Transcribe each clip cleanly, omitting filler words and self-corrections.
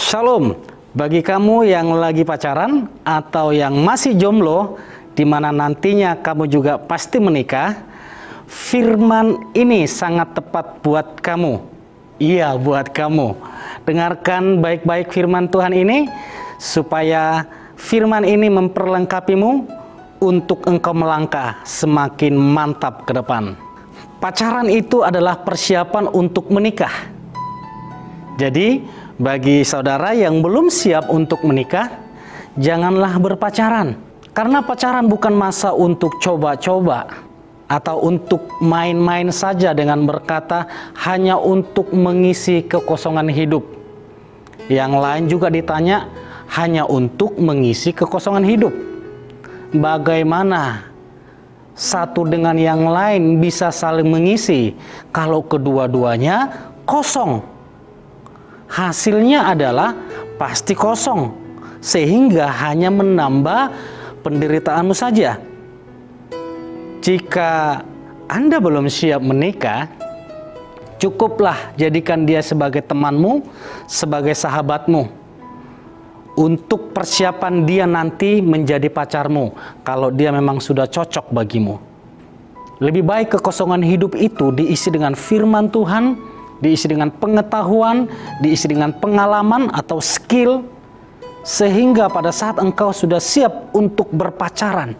Shalom, bagi kamu yang lagi pacaran atau yang masih jomblo, di mana nantinya kamu juga pasti menikah, firman ini sangat tepat buat kamu. Iya, buat kamu. Dengarkan baik-baik firman Tuhan ini, supaya firman ini memperlengkapimu untuk engkau melangkah semakin mantap ke depan. Pacaran itu adalah persiapan untuk menikah. Jadi, bagi saudara yang belum siap untuk menikah, janganlah berpacaran. Karena pacaran bukan masa untuk coba-coba atau untuk main-main saja dengan berkata hanya untuk mengisi kekosongan hidup. Yang lain juga ditanya hanya untuk mengisi kekosongan hidup. Bagaimana satu dengan yang lain bisa saling mengisi kalau kedua-duanya kosong? Hasilnya adalah pasti kosong, sehingga hanya menambah penderitaanmu saja. Jika Anda belum siap menikah, cukuplah jadikan dia sebagai temanmu, sebagai sahabatmu, untuk persiapan dia nanti menjadi pacarmu, kalau dia memang sudah cocok bagimu. Lebih baik kekosongan hidup itu diisi dengan firman Tuhan, diisi dengan pengetahuan, diisi dengan pengalaman atau skill, sehingga pada saat engkau sudah siap untuk berpacaran,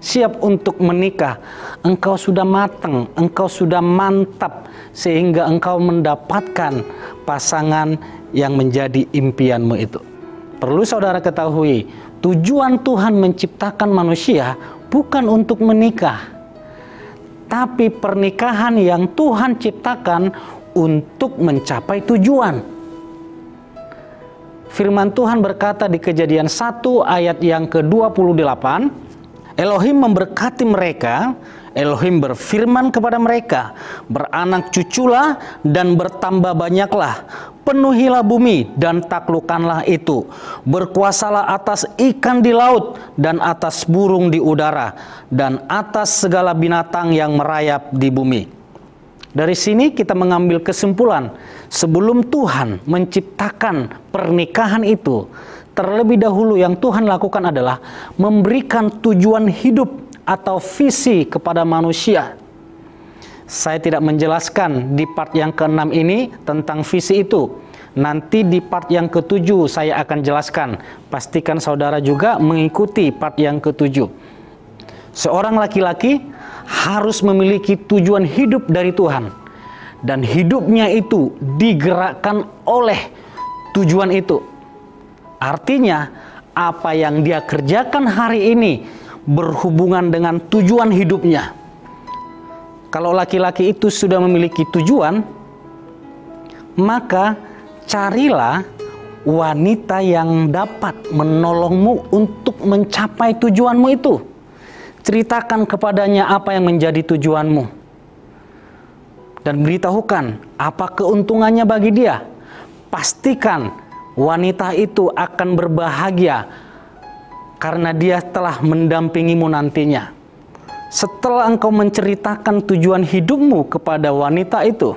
siap untuk menikah, engkau sudah matang, engkau sudah mantap, sehingga engkau mendapatkan pasangan yang menjadi impianmu itu. Perlu saudara ketahui, tujuan Tuhan menciptakan manusia bukan untuk menikah, tapi pernikahan yang Tuhan ciptakan untuk mencapai tujuan. Firman Tuhan berkata di Kejadian 1 ayat yang ke-28, Elohim memberkati mereka, Elohim berfirman kepada mereka, beranak cuculah dan bertambah banyaklah, penuhilah bumi dan taklukkanlah itu, berkuasalah atas ikan di laut dan atas burung di udara dan atas segala binatang yang merayap di bumi. Dari sini kita mengambil kesimpulan, sebelum Tuhan menciptakan pernikahan itu, terlebih dahulu yang Tuhan lakukan adalah memberikan tujuan hidup atau visi kepada manusia. Saya tidak menjelaskan di part yang ke-6 ini tentang visi itu. Nanti di part yang ke-7 saya akan jelaskan. Pastikan saudara juga mengikuti part yang ke-7. Seorang laki-laki harus memiliki tujuan hidup dari Tuhan, dan hidupnya itu digerakkan oleh tujuan itu. Artinya, apa yang dia kerjakan hari ini berhubungan dengan tujuan hidupnya. Kalau laki-laki itu sudah memiliki tujuan, maka carilah wanita yang dapat menolongmu untuk mencapai tujuanmu itu. Ceritakan kepadanya apa yang menjadi tujuanmu, dan beritahukan apa keuntungannya bagi dia. Pastikan wanita itu akan berbahagia karena dia telah mendampingimu nantinya. Setelah engkau menceritakan tujuan hidupmu kepada wanita itu,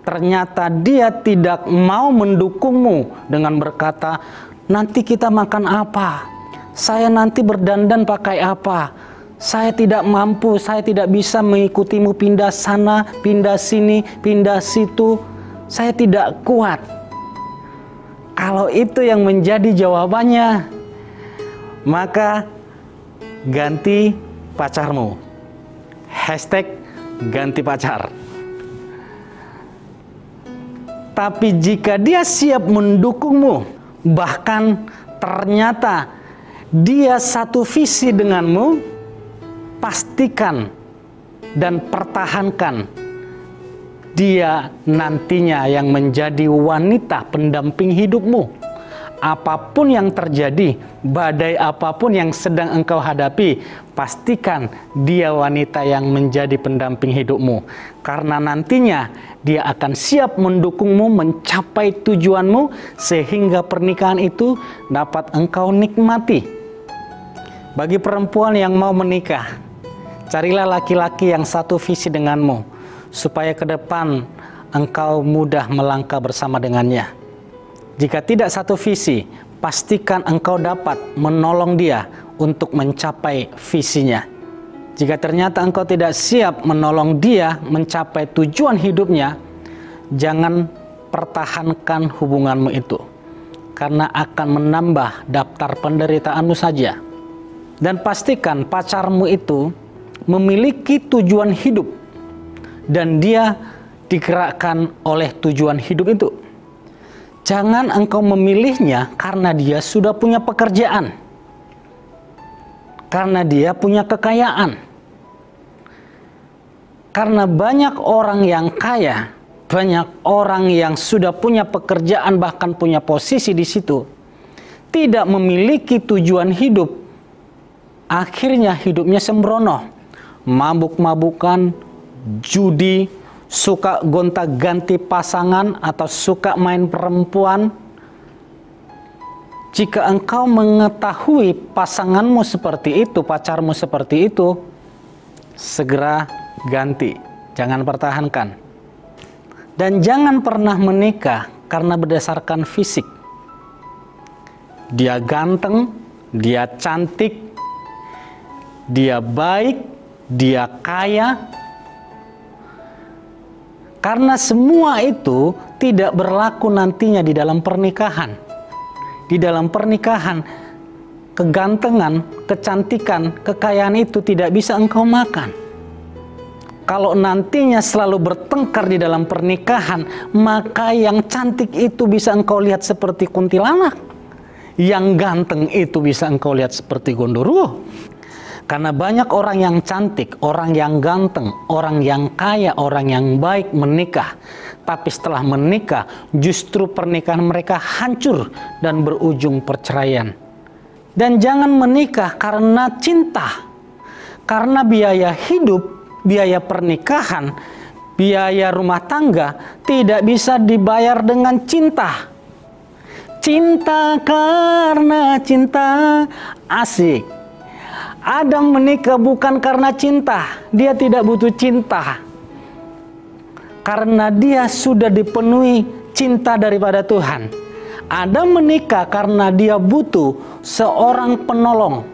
ternyata dia tidak mau mendukungmu dengan berkata, nanti kita makan apa? Saya nanti berdandan pakai apa? Saya tidak mampu, saya tidak bisa mengikutimu pindah sana, pindah sini, pindah situ. Saya tidak kuat. Kalau itu yang menjadi jawabannya, maka ganti pacarmu. Hashtag ganti pacar. Tapi jika dia siap mendukungmu, bahkan ternyata dia satu visi denganmu, pastikan dan pertahankan dia nantinya yang menjadi wanita pendamping hidupmu. Apapun yang terjadi, badai apapun yang sedang engkau hadapi, pastikan dia wanita yang menjadi pendamping hidupmu. Karena nantinya dia akan siap mendukungmu mencapai tujuanmu, sehingga pernikahan itu dapat engkau nikmati. Bagi perempuan yang mau menikah, carilah laki-laki yang satu visi denganmu, supaya ke depan engkau mudah melangkah bersama dengannya. Jika tidak satu visi, pastikan engkau dapat menolong dia untuk mencapai visinya. Jika ternyata engkau tidak siap menolong dia mencapai tujuan hidupnya, jangan pertahankan hubunganmu itu, karena akan menambah daftar penderitaanmu saja. Dan pastikan pacarmu itu memiliki tujuan hidup dan dia digerakkan oleh tujuan hidup itu. Jangan engkau memilihnya karena dia sudah punya pekerjaan, karena dia punya kekayaan. Karena banyak orang yang kaya, banyak orang yang sudah punya pekerjaan, bahkan punya posisi di situ, tidak memiliki tujuan hidup. Akhirnya hidupnya sembrono, mabuk-mabukan, judi, suka gonta-ganti pasangan, atau suka main perempuan. Jika engkau mengetahui pasanganmu seperti itu, pacarmu seperti itu, segera ganti, jangan pertahankan. Dan jangan pernah menikah karena berdasarkan fisik. Dia ganteng, dia cantik, dia baik, dia kaya. Karena semua itu tidak berlaku nantinya di dalam pernikahan. Di dalam pernikahan, kegantengan, kecantikan, kekayaan itu tidak bisa engkau makan. Kalau nantinya selalu bertengkar di dalam pernikahan, maka yang cantik itu bisa engkau lihat seperti kuntilanak. Yang ganteng itu bisa engkau lihat seperti gondoruo. Karena banyak orang yang cantik, orang yang ganteng, orang yang kaya, orang yang baik menikah. Tapi setelah menikah, justru pernikahan mereka hancur dan berujung perceraian. Dan jangan menikah karena cinta. Karena biaya hidup, biaya pernikahan, biaya rumah tangga tidak bisa dibayar dengan cinta. Cinta karena cinta, asik. Adam menikah bukan karena cinta, dia tidak butuh cinta. Karena dia sudah dipenuhi cinta daripada Tuhan. Adam menikah karena dia butuh seorang penolong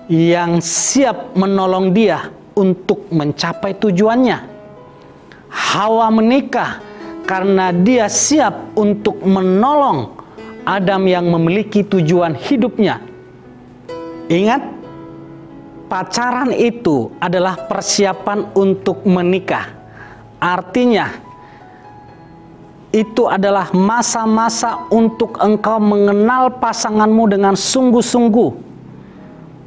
yang siap menolong dia untuk mencapai tujuannya. Hawa menikah karena dia siap untuk menolong Adam yang memiliki tujuan hidupnya. Ingat, pacaran itu adalah persiapan untuk menikah. Artinya, itu adalah masa-masa untuk engkau mengenal pasanganmu dengan sungguh-sungguh.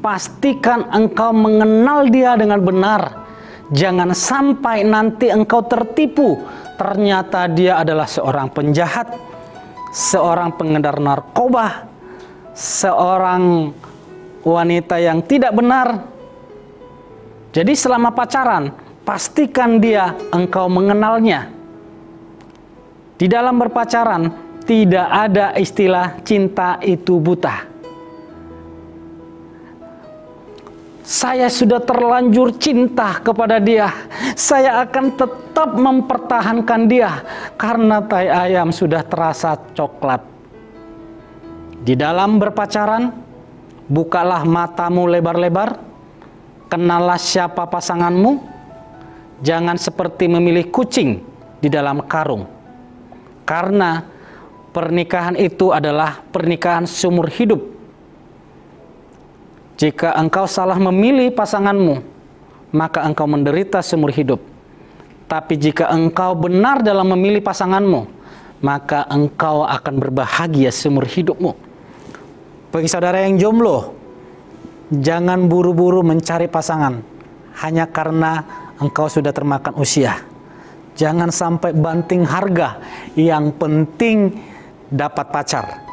Pastikan engkau mengenal dia dengan benar. Jangan sampai nanti engkau tertipu. Ternyata dia adalah seorang penjahat, seorang pengedar narkoba, seorang wanita yang tidak benar. Jadi selama pacaran, pastikan dia engkau mengenalnya. Di dalam berpacaran, tidak ada istilah cinta itu buta. Saya sudah terlanjur cinta kepada dia. Saya akan tetap mempertahankan dia karena tai ayam sudah terasa coklat. Di dalam berpacaran, bukalah matamu lebar-lebar. Kenallah siapa pasanganmu. Jangan seperti memilih kucing di dalam karung. Karena pernikahan itu adalah pernikahan seumur hidup. Jika engkau salah memilih pasanganmu, maka engkau menderita seumur hidup. Tapi jika engkau benar dalam memilih pasanganmu, maka engkau akan berbahagia seumur hidupmu. Bagi saudara yang jomblo, jangan buru-buru mencari pasangan hanya karena engkau sudah termakan usia. Jangan sampai banting harga, yang penting dapat pacar.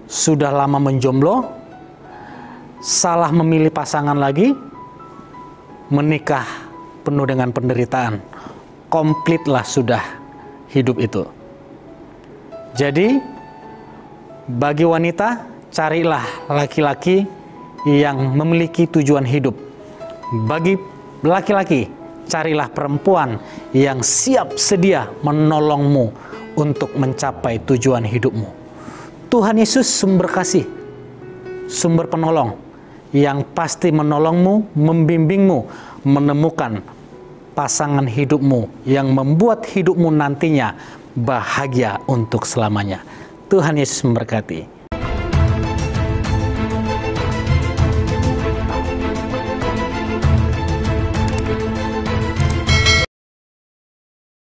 Sudah lama menjomblo, salah memilih pasangan lagi, menikah penuh dengan penderitaan. Komplitlah sudah hidup itu. Jadi, bagi wanita, carilah laki-laki yang memiliki tujuan hidup. Bagi laki-laki, carilah perempuan yang siap sedia menolongmu untuk mencapai tujuan hidupmu. Tuhan Yesus sumber kasih, sumber penolong yang pasti menolongmu, membimbingmu menemukan pasangan hidupmu yang membuat hidupmu nantinya bahagia untuk selamanya. Tuhan Yesus memberkati.